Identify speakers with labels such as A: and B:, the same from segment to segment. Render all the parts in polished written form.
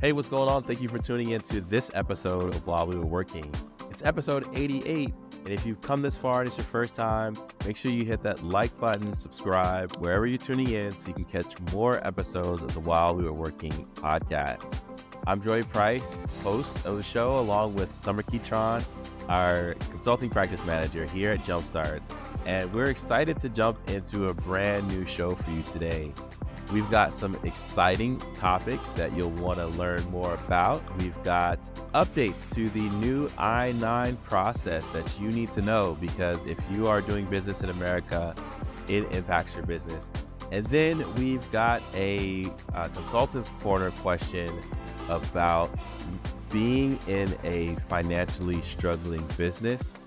A: Hey, what's going on? Thank you for tuning in to this episode of While We Were Working. It's episode 88, and if you've come this far and it's your first time, make sure you hit that like button, subscribe, wherever you're tuning in so you can catch more episodes of the While We Were Working podcast. I'm Joy Price, host of the show, along with Sommer, our consulting practice manager here at Jumpstart, and we're excited to jump into a brand new show for you today. We've got some exciting topics that you'll want to learn more about. We've got updates to the new I-9 process that you need to know, because if you are doing business in America, it impacts your business. And then we've got a consultant's corner question about being in a financially struggling business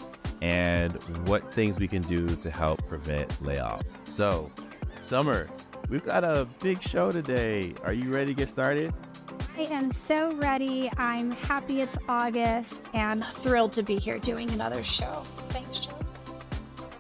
A: and what things we can do to help prevent layoffs. So, Sommer, we've got a big show today. Are you ready to get started?
B: I am so ready. I'm happy it's August and thrilled to be here doing another show. Thanks, Joe.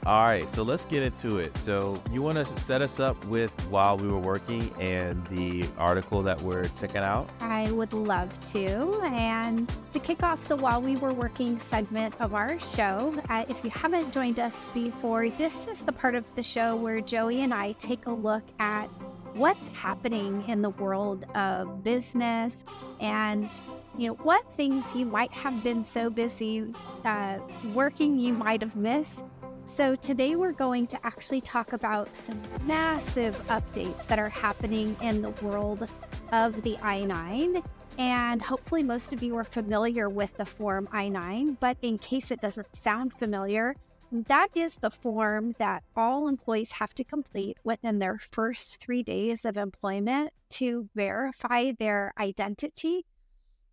A: All right, so let's get into it. So you want to set us up with While We Were Working and the article that we're checking out?
B: I would love to. And to kick off the While We Were Working segment of our show, if you haven't joined us before, this is the part of the show where Joey and I take a look at what's happening in the world of business and what things you might have been so busy working you might have missed. So today we're going to actually talk about some massive updates that are happening in the world of the I-9. And hopefully most of you are familiar with the form I-9, but in case it doesn't sound familiar, that is the form that all employees have to complete within their first 3 days of employment to verify their identity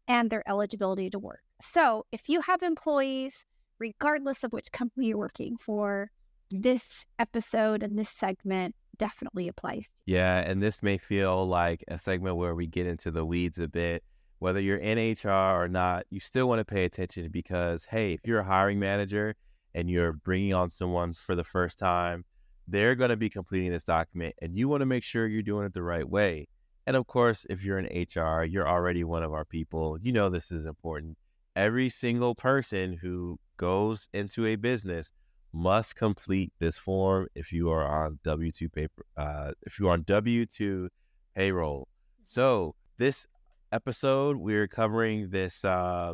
B: and their eligibility to work. So if you have employees, regardless of which company you're working for, this episode and this segment definitely applies.
A: Yeah, and this may feel like a segment where we get into the weeds a bit. Whether you're in HR or not, you still want to pay attention, because, hey, if you're a hiring manager and you're bringing on someone for the first time, they're going to be completing this document, and you want to make sure you're doing it the right way. And of course, if you're in HR, you're already one of our people. You know this is important. Every single person who goes into a business must complete this form if you are on W-2 payroll. So this episode, we're covering this, I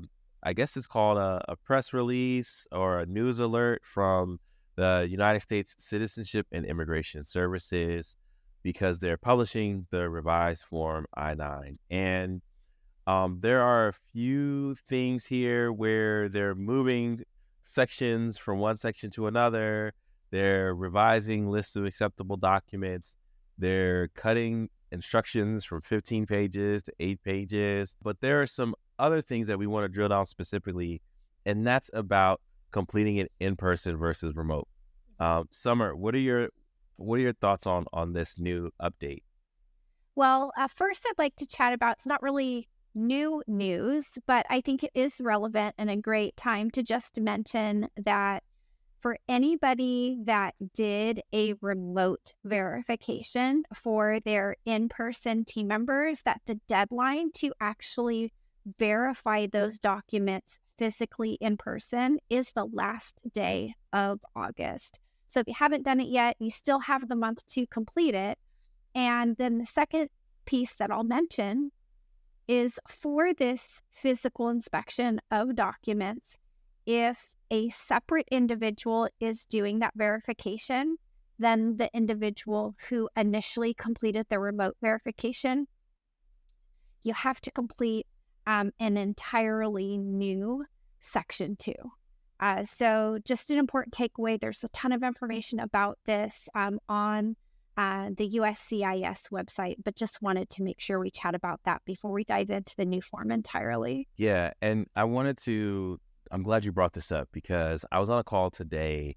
A: guess it's called a press release or a news alert from the United States Citizenship and Immigration Services, because they're publishing the revised form I-9. And there are a few things here where they're moving sections from one section to another. They're revising lists of acceptable documents. They're cutting instructions from 15 pages to 8 pages. But there are some other things that we want to drill down specifically, and that's about completing it in person versus remote. Sommer, what are your thoughts on this new update?
B: Well, first I'd like to chat about, it's not really new news, but I think it is relevant and a great time to just mention that for anybody that did a remote verification for their in-person team members, that the deadline to actually verify those documents physically in person is the last day of August. So if you haven't done it yet, you still have the month to complete it. And then the second piece that I'll mention is for this physical inspection of documents, if a separate individual is doing that verification, then the individual who initially completed the remote verification, you have to complete an entirely new Section 2. So just an important takeaway, there's a ton of information about this on the USCIS website, but just wanted to make sure we chat about that before we dive into the new form entirely.
A: Yeah, and I'm glad you brought this up, because I was on a call today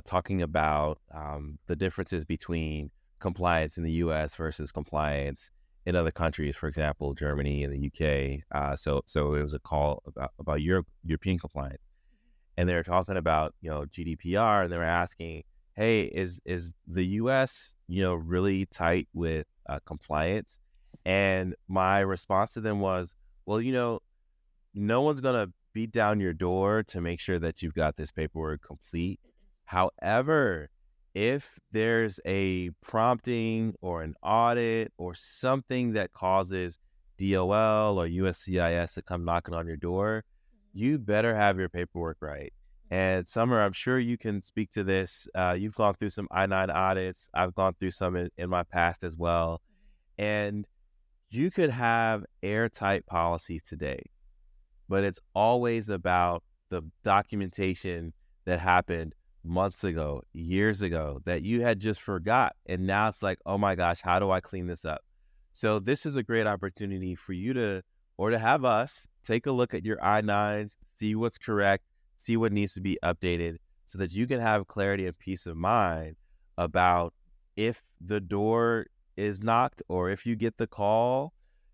A: talking about the differences between compliance in the U.S. versus compliance in other countries, for example, Germany and the U.K. So it was a call about European compliance, and they were talking about GDPR, and they were asking, hey, is the U.S. really tight with compliance? And my response to them was, well, no one's going to beat down your door to make sure that you've got this paperwork complete. However, if there's a prompting or an audit or something that causes DOL or USCIS to come knocking on your door, you better have your paperwork right. And Summer, I'm sure you can speak to this. You've gone through some I-9 audits. I've gone through some in my past as well. And you could have airtight policies today, but it's always about the documentation that happened months ago, years ago, that you had just forgot. And now it's like, oh my gosh, how do I clean this up? So this is a great opportunity for you to have us take a look at your I-9s, see what's correct, see what needs to be updated so that you can have clarity and peace of mind about if the door is knocked or if you get the call,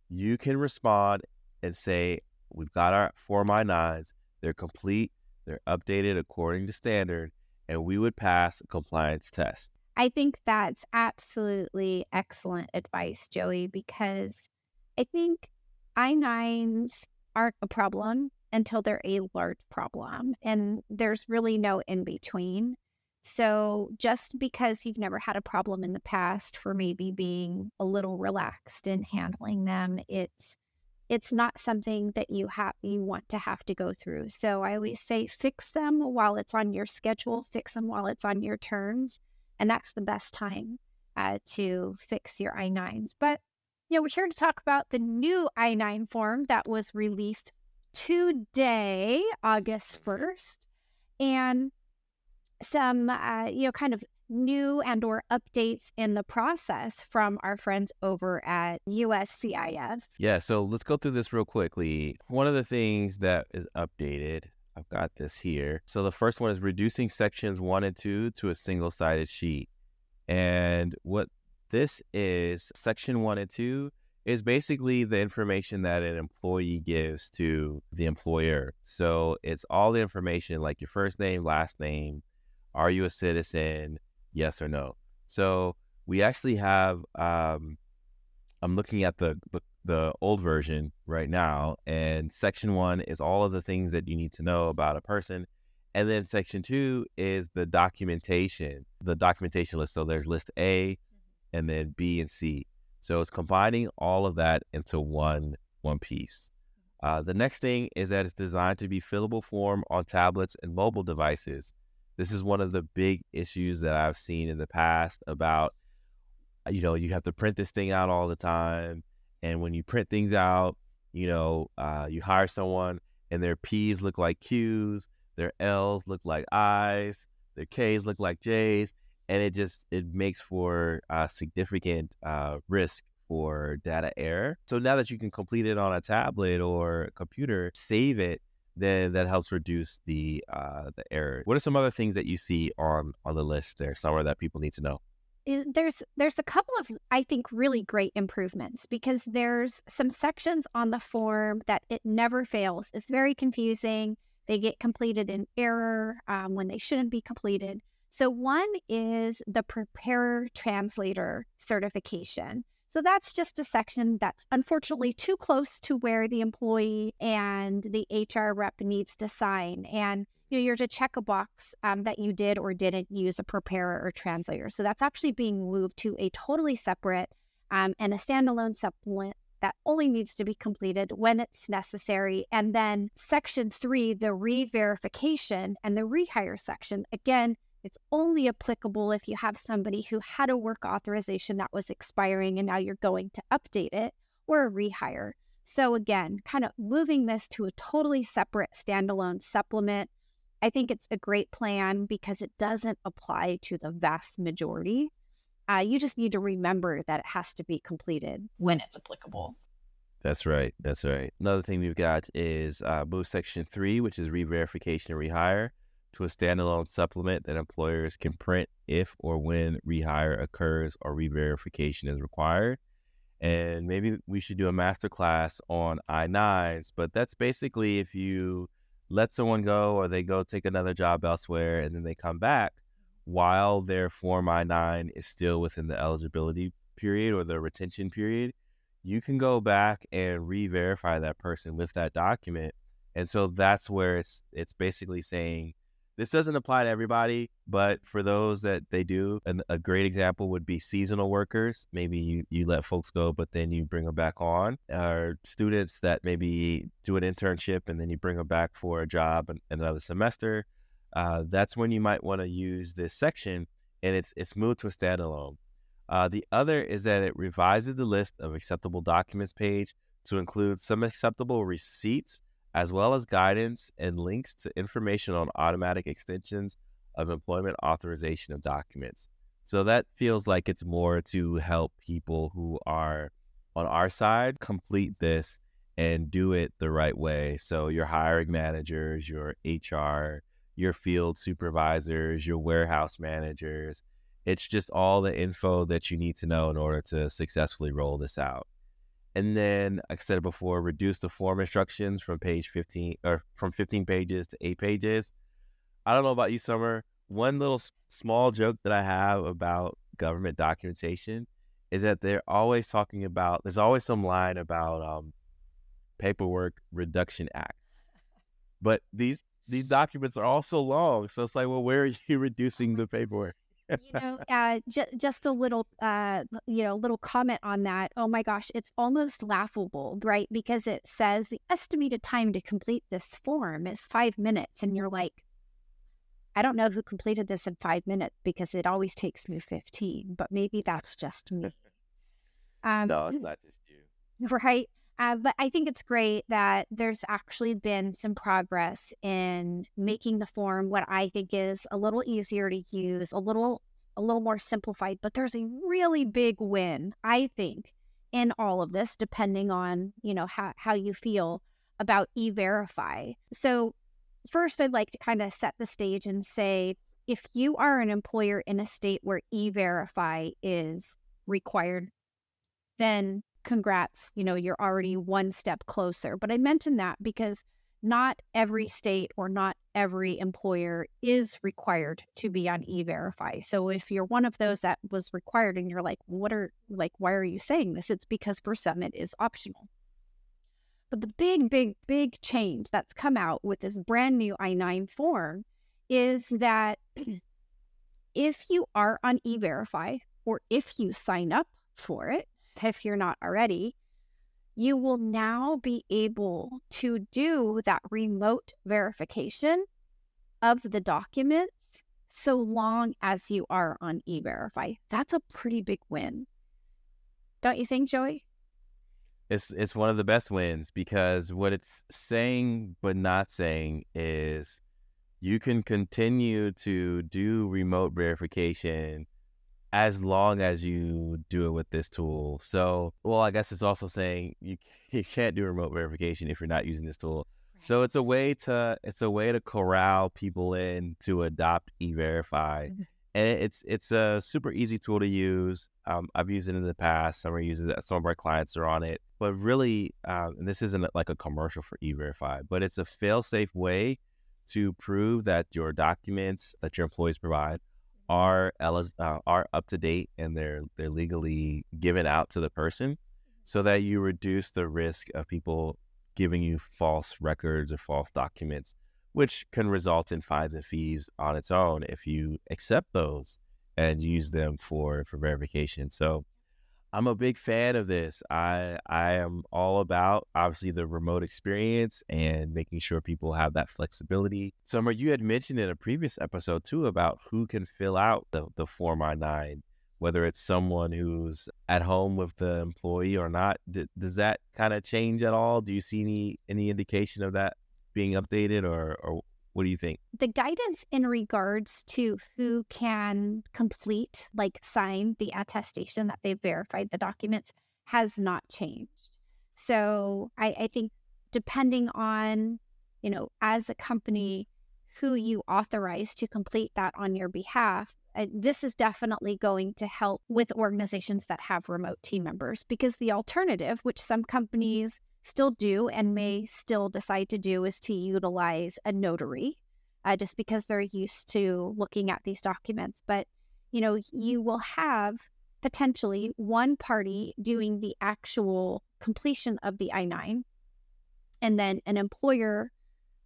A: you can respond and say, we've got our Form I-9s, they're complete, they're updated according to standard, and we would pass a compliance test.
B: I think that's absolutely excellent advice, Joey, because I think I-9s aren't a problem until they're a large problem, and there's really no in between. So just because you've never had a problem in the past for maybe being a little relaxed in handling them, it's not something that you want to have to go through. So I always say fix them while it's on your schedule, fix them while it's on your terms, and that's the best time to fix your I-9s. But we're here to talk about the new I-9 form that was released today, August 1st, and some kind of new and or updates in the process from our friends over at USCIS.
A: Yeah, so let's go through this real quickly. One of the things that is updated, I've got this here. So the first one is reducing sections 1 and 2 to a single-sided sheet. And what this is, section 1 and 2, is basically the information that an employee gives to the employer. So it's all the information like your first name, last name, are you a citizen, yes or no. So we actually have, I'm looking at the old version right now, and section 1 is all of the things that you need to know about a person. And then section 2 is the documentation list. So there's list A and then B and C. So it's combining all of that into one piece. The next thing is that it's designed to be fillable form on tablets and mobile devices. This is one of the big issues that I've seen in the past about, you have to print this thing out all the time. And when you print things out, you hire someone and their P's look like Q's, their L's look like I's, their K's look like J's. And it makes for significant risk for data error. So now that you can complete it on a tablet or a computer, save it, then that helps reduce the error. What are some other things that you see on the list there, somewhere that people need to know?
B: There's a couple of, I think, really great improvements, because there's some sections on the form that it never fails. It's very confusing. They get completed in error when they shouldn't be completed. So one is the preparer translator certification. So that's just a section that's unfortunately too close to where the employee and the HR rep needs to sign. And you're to check a box that you did or didn't use a preparer or translator. So that's actually being moved to a totally separate and a standalone supplement that only needs to be completed when it's necessary. And then section 3, the re-verification and the rehire section, again, it's only applicable if you have somebody who had a work authorization that was expiring and now you're going to update it, or a rehire. So again, kind of moving this to a totally separate standalone supplement. I think it's a great plan because it doesn't apply to the vast majority. You just need to remember that it has to be completed when it's applicable.
A: That's right. Another thing we've got is move section 3, which is re-verification and rehire, to a standalone supplement that employers can print if or when rehire occurs or re-verification is required. And maybe we should do a masterclass on I-9s, but that's basically if you let someone go or they go take another job elsewhere and then they come back while their Form I-9 is still within the eligibility period or the retention period, you can go back and re-verify that person with that document. And so that's where it's basically saying this doesn't apply to everybody, but for those that they do, and a great example would be seasonal workers. Maybe you let folks go, but then you bring them back on. Or students that maybe do an internship and then you bring them back for a job in another semester. That's when you might want to use this section, and it's moved to a standalone. The other is that it revises the list of acceptable documents page to include some acceptable receipts, as well as guidance and links to information on automatic extensions of employment authorization of documents. So that feels like it's more to help people who are on our side complete this and do it the right way. So your hiring managers, your HR, your field supervisors, your warehouse managers, it's just all the info that you need to know in order to successfully roll this out. And then, like I said before, reduce the form instructions from page 15 or from 15 pages to 8 pages. I don't know about you, Summer. One little small joke that I have about government documentation is that they're always talking about, there's always some line about Paperwork Reduction Act. But these documents are all so long. So it's like, well, where are you reducing the paperwork?
B: Just a little, little comment on that. Oh my gosh, it's almost laughable, right? Because it says the estimated time to complete this form is 5 minutes. And you're like, I don't know who completed this in 5 minutes because it always takes me 15, but maybe that's just me.
A: No, it's not just you.
B: Right. But I think it's great that there's actually been some progress in making the form what I think is a little easier to use, a little more simplified. But there's a really big win, I think, in all of this, depending on, how you feel about E-Verify. So first, I'd like to kind of set the stage and say, if you are an employer in a state where E-Verify is required, then congrats, you're already one step closer. But I mention that because not every state or not every employer is required to be on E-Verify. So if you're one of those that was required and you're like, why are you saying this? It's because for some it is optional. But the big change that's come out with this brand new I-9 form is that if you are on E-Verify, or if you sign up for it, if you're not already, you will now be able to do that remote verification of the documents so long as you are on E-Verify. That's a pretty big win. Don't you think, Joey?
A: It's one of the best wins, because what it's saying but not saying is you can continue to do remote verification as long as you do it with this tool. So, well, I guess it's also saying you can't do remote verification if you're not using this tool. Right. So it's a way to corral people in to adopt E-Verify. Mm-hmm. And it's a super easy tool to use. I've used it in the past. Some of our clients are on it. But really, and this isn't like a commercial for E-Verify, but it's a fail-safe way to prove that your documents that your employees provide are up to date and they're legally given out to the person, so that you reduce the risk of people giving you false records or false documents, which can result in fines and fees on its own if you accept those and use them for verification. So I'm a big fan of this. I am all about, obviously, the remote experience and making sure people have that flexibility. Summer, you had mentioned in a previous episode too about who can fill out the Form I-9, whether it's someone who's at home with the employee or not. Does that kind of change at all? Do you see any indication of that being updated, or what do you think?
B: The guidance in regards to who can complete, sign the attestation that they've verified the documents, has not changed. So I think depending on, as a company, who you authorize to complete that on your behalf, this is definitely going to help with organizations that have remote team members, because the alternative, which some companies still do and may still decide to do, is to utilize a notary, just because they're used to looking at these documents. But, you will have potentially one party doing the actual completion of the I-9, and then an employer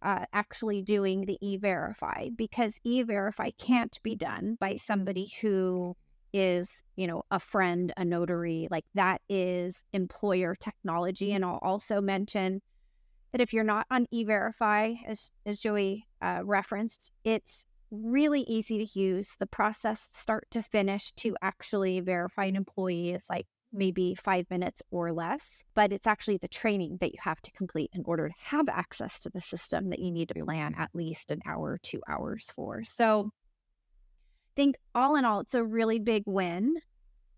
B: actually doing the e-verify, because e-verify can't be done by somebody who is, a friend, a notary. Like, that is employer technology. And I'll also mention that if you're not on e-verify, as Joey referenced, it's really easy to use. The process start to finish to actually verify an employee is like maybe 5 minutes or less, but it's actually the training that you have to complete in order to have access to the system that you need to plan at least an hour, 2 hours for. So I think all in all, it's a really big win.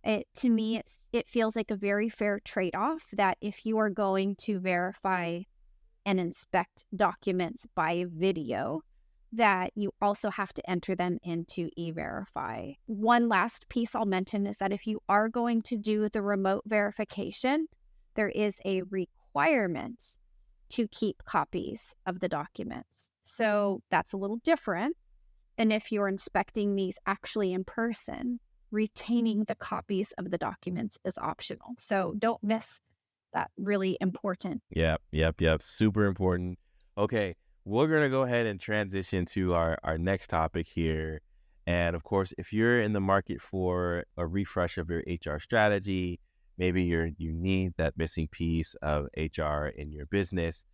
B: To me, it feels like a very fair trade-off that if you are going to verify and inspect documents by video, that you also have to enter them into e-verify. One last piece I'll mention is that if you are going to do the remote verification, there is a requirement to keep copies of the documents. So that's a little different than if you're inspecting these actually in person. Retaining the copies of the documents is optional. So don't miss that really important.
A: Yep. Super important. Okay, we're going to go ahead and transition to our next topic here. And of course, if you're in the market for a refresh of your HR strategy, maybe you need that missing piece of HR in your business,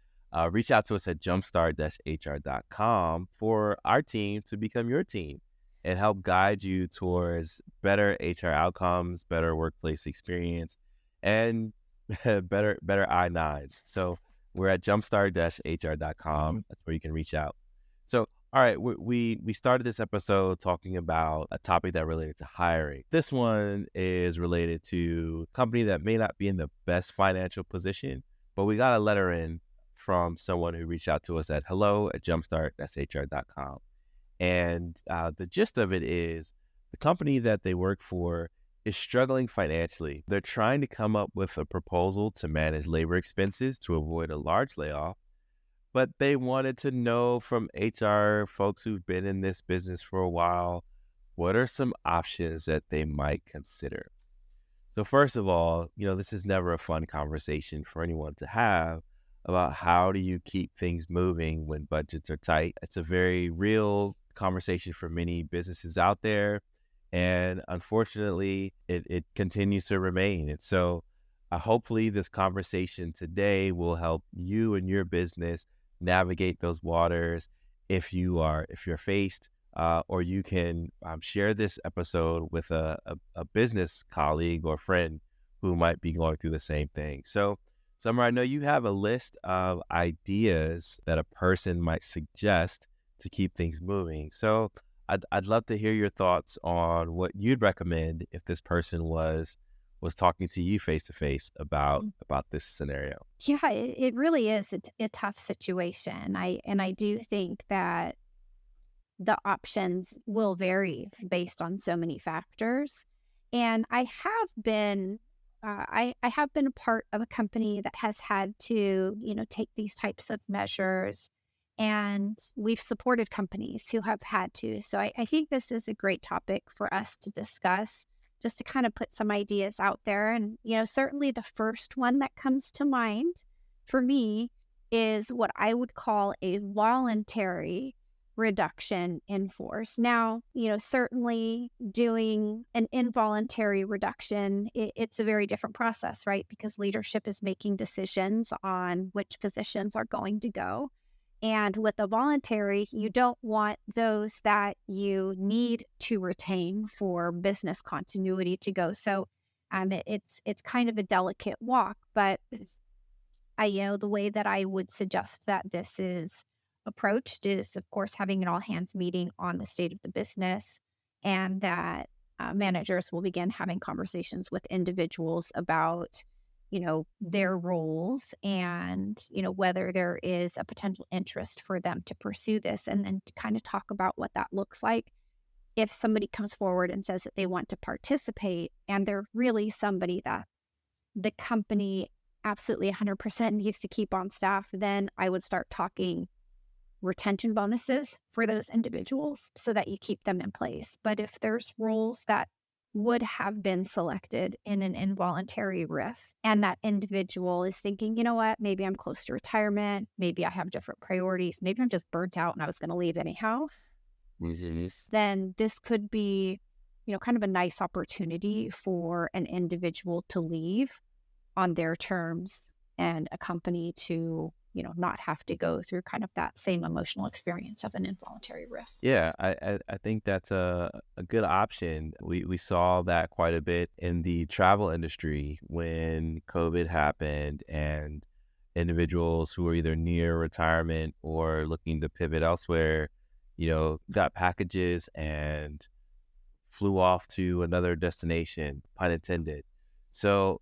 A: reach out to us at jumpstart-hr.com for our team to become your team and help guide you towards better HR outcomes, better workplace experience, and better I-9s. So we're at jumpstart-hr.com. That's where you can reach out. So, all right, we started this episode talking about a topic that related to hiring. This one is related to a company that may not be in the best financial position, but we got a letter in from someone who reached out to us at hello@jumpstart-hr.com. And the gist of it is the company that they work for is struggling financially. They're trying to come up with a proposal to manage labor expenses to avoid a large layoff, but they wanted to know from HR folks who've been in this business for a while, what are some options that they might consider? So first of all, this is never a fun conversation for anyone to have about how do you keep things moving when budgets are tight. It's a very real conversation for many businesses out there. And unfortunately, it continues to remain. And so hopefully this conversation today will help you and your business navigate those waters if you're faced, or you can share this episode with a business colleague or friend who might be going through the same thing. So Sommer, I know you have a list of ideas that a person might suggest to keep things moving. So I'd love to hear your thoughts on what you'd recommend if this person was talking to you face to face about this scenario.
B: Yeah, it really is a tough situation. I do think that the options will vary based on so many factors. And I have been I have been a part of a company that has had to, take these types of measures, and we've supported companies who have had to. So I think this is a great topic for us to discuss, just to kind of put some ideas out there. And, certainly the first one that comes to mind for me is what I would call a voluntary reduction in force. Now, certainly doing an involuntary reduction, it's a very different process, right? Because leadership is making decisions on which positions are going to go. And with a voluntary, you don't want those that you need to retain for business continuity to go. So it's kind of a delicate walk, but the way that I would suggest that this is approached is, of course, having an all hands meeting on the state of the business, and that managers will begin having conversations with individuals about, their roles and, whether there is a potential interest for them to pursue this, and then to kind of talk about what that looks like. If somebody comes forward and says that they want to participate and they're really somebody that the company absolutely 100% needs to keep on staff, then I would start talking retention bonuses for those individuals so that you keep them in place. But if there's roles that would have been selected in an involuntary RIF. And that individual is thinking, you know what, maybe I'm close to retirement. Maybe I have different priorities. Maybe I'm just burnt out and I was going to leave anyhow. Then this could be, kind of a nice opportunity for an individual to leave on their terms and a company to, not have to go through kind of that same emotional experience of an involuntary RIF.
A: Yeah, I think that's a good option. We saw that quite a bit in the travel industry when COVID happened and individuals who were either near retirement or looking to pivot elsewhere, got packages and flew off to another destination, pun intended. So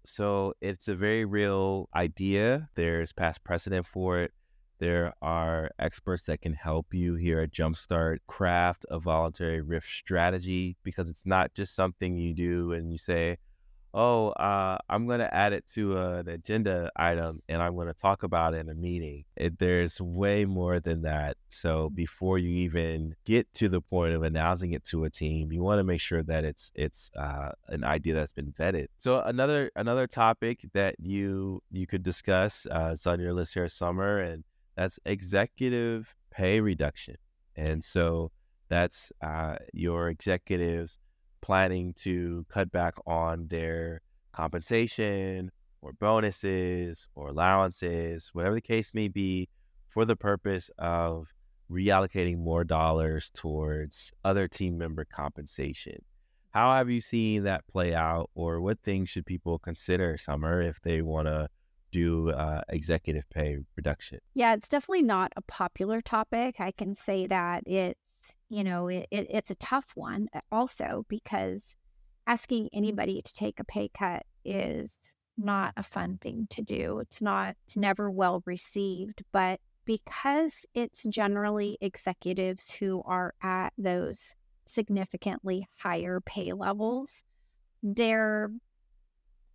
A: it's a very real idea. There's past precedent for it. There are experts that can help you here at Jumpstart craft a voluntary RIF strategy, because it's not just something you do and you say, oh, I'm going to add it to an agenda item and I'm going to talk about it in a meeting. There's way more than that. So before you even get to the point of announcing it to a team, you want to make sure that it's an idea that's been vetted. So another topic that you could discuss is on your list here, Summer, and that's executive pay reduction. And so that's your executives planning to cut back on their compensation or bonuses or allowances, whatever the case may be, for the purpose of reallocating more dollars towards other team member compensation. How have you seen that play out, or what things should people consider, Summer, if they want to do executive pay reduction?
B: Yeah, it's definitely not a popular topic. I can say that it's a tough one also, because asking anybody to take a pay cut is not a fun thing to do. It's never well received, but because it's generally executives who are at those significantly higher pay levels, they're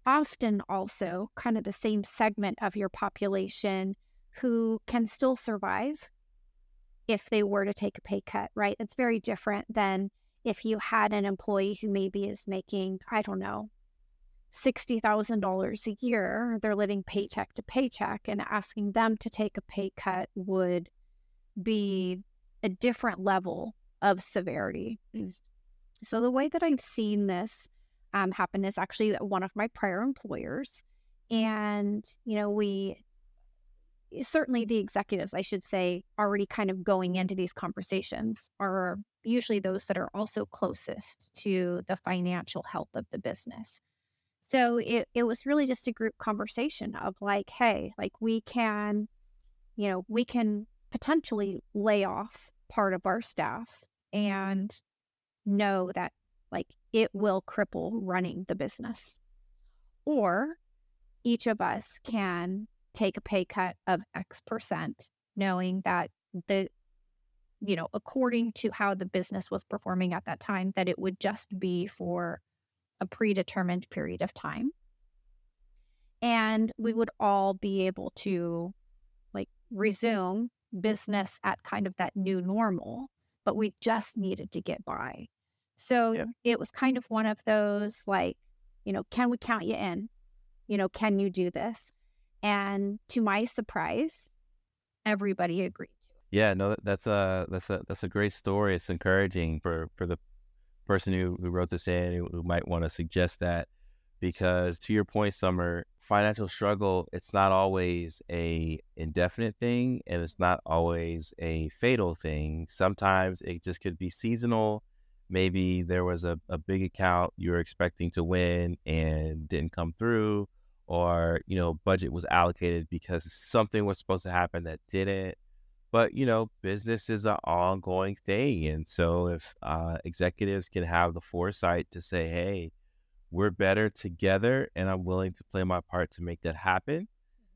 B: often also kind of the same segment of your population who can still survive if they were to take a pay cut, right? It's very different than if you had an employee who maybe is making, I don't know, $60,000 a year. They're living paycheck to paycheck, and asking them to take a pay cut would be a different level of severity. So the way that I've seen this happen is actually at one of my prior employers. And, we certainly, the executives, I should say, already kind of going into these conversations are usually those that are also closest to the financial health of the business. So it was really just a group conversation of like, hey, like we can potentially lay off part of our staff and know that like it will cripple running the business. Or each of us can take a pay cut of X percent, knowing that according to how the business was performing at that time, that it would just be for a predetermined period of time. And we would all be able to like resume business at kind of that new normal, but we just needed to get by. So It was kind of one of those like, can we count you in? Can you do this? And to my surprise, everybody agreed to it.
A: Yeah, no, that's a great story. It's encouraging for the person who wrote this in, who might want to suggest that, because to your point, Summer, financial struggle, it's not always a indefinite thing, and it's not always a fatal thing. Sometimes it just could be seasonal. Maybe there was a big account you were expecting to win and didn't come through, or, budget was allocated because something was supposed to happen that didn't. But, business is an ongoing thing. And so if executives can have the foresight to say, hey, we're better together and I'm willing to play my part to make that happen,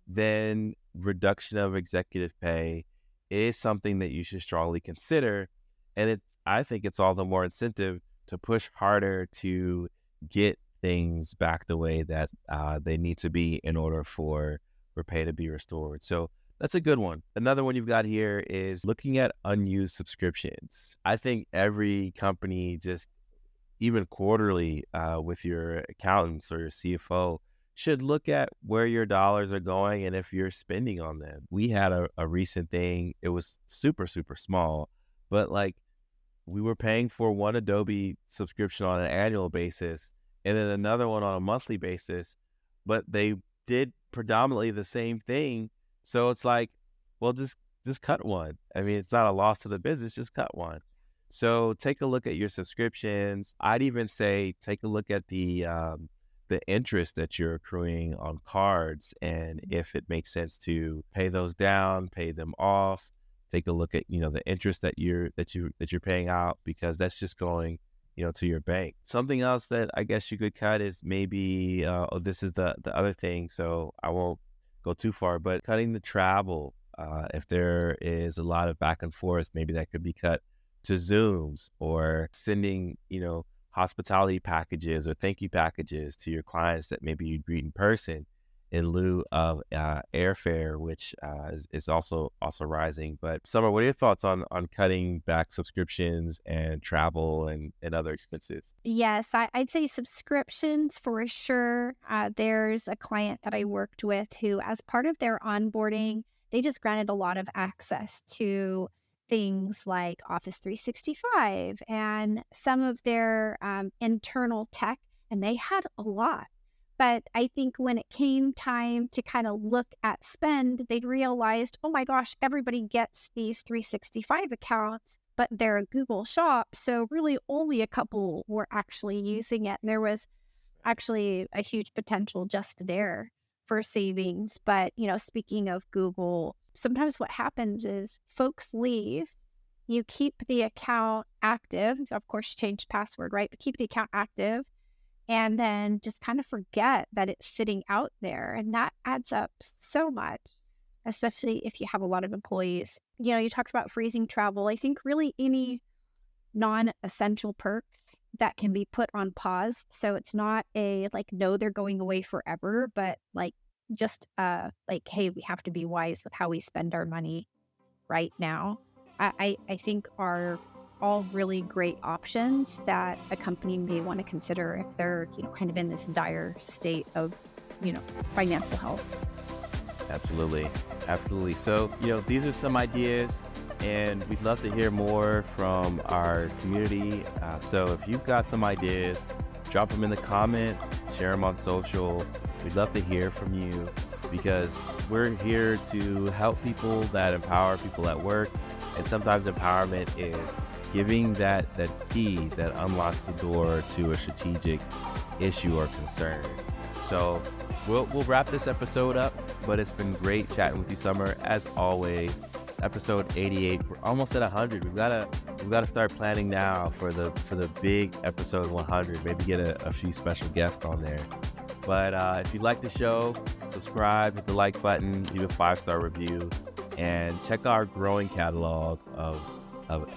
A: then reduction of executive pay is something that you should strongly consider. And I think it's all the more incentive to push harder to get things back the way that they need to be in order for pay to be restored. So that's a good one. Another one you've got here is looking at unused subscriptions. I think every company just, even quarterly with your accountants or your CFO, should look at where your dollars are going and if you're spending on them. We had a recent thing. It was super, super small, but like we were paying for one Adobe subscription on an annual basis and then another one on a monthly basis, but they did predominantly the same thing. So it's like, well, just cut one. I mean, it's not a loss to the business, just cut one. So take a look at your subscriptions. I'd even say take a look at the interest that you're accruing on cards, and if it makes sense to pay those down, pay them off. Take a look at the interest that you're paying out, because that's just going to your bank. Something else that I guess you could cut is maybe this is the other thing, so I won't go too far, but cutting the travel. If there is a lot of back and forth, maybe that could be cut to Zooms, or sending hospitality packages or thank you packages to your clients that maybe you greet in person in lieu of airfare, which is also rising. But Summer, what are your thoughts on cutting back subscriptions and travel and other expenses?
B: Yes, I'd say subscriptions for sure. There's a client that I worked with who, as part of their onboarding, they just granted a lot of access to things like Office 365 and some of their internal tech, and they had a lot. But I think when it came time to kind of look at spend, they'd realized, oh my gosh, everybody gets these 365 accounts, but they're a Google Shop. So really only a couple were actually using it. And there was actually a huge potential just there for savings. But, speaking of Google, sometimes what happens is folks leave, you keep the account active. Of course, you change the password, right? But keep the account active, and then just kind of forget that it's sitting out there. And that adds up so much, especially if you have a lot of employees. You talked about freezing travel. I think really any non-essential perks that can be put on pause. So it's not no, they're going away forever, but just hey, we have to be wise with how we spend our money right now. I think are all really great options that a company may want to consider if they're kind of in this dire state of financial health.
A: Absolutely. So these are some ideas, and we'd love to hear more from our community. So if you've got some ideas, drop them in the comments, share them on social. We'd love to hear from you, because we're here to help people, that empower people at work. And sometimes empowerment is giving that key that unlocks the door to a strategic issue or concern. So we'll wrap this episode up, but it's been great chatting with you, Summer. As always, it's episode 88. We're almost at 100. We've got to start planning now for the big episode 100. Maybe get a few special guests on there. But if you like the show, subscribe, hit the like button, leave a 5-star review, and check our growing catalog of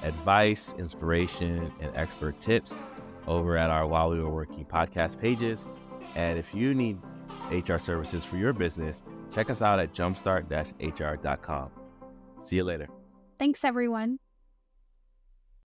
A: advice, inspiration, and expert tips over at our While We Were Working podcast pages. And if you need HR services for your business, check us out at jumpstart-hr.com. See you later.
B: Thanks, everyone.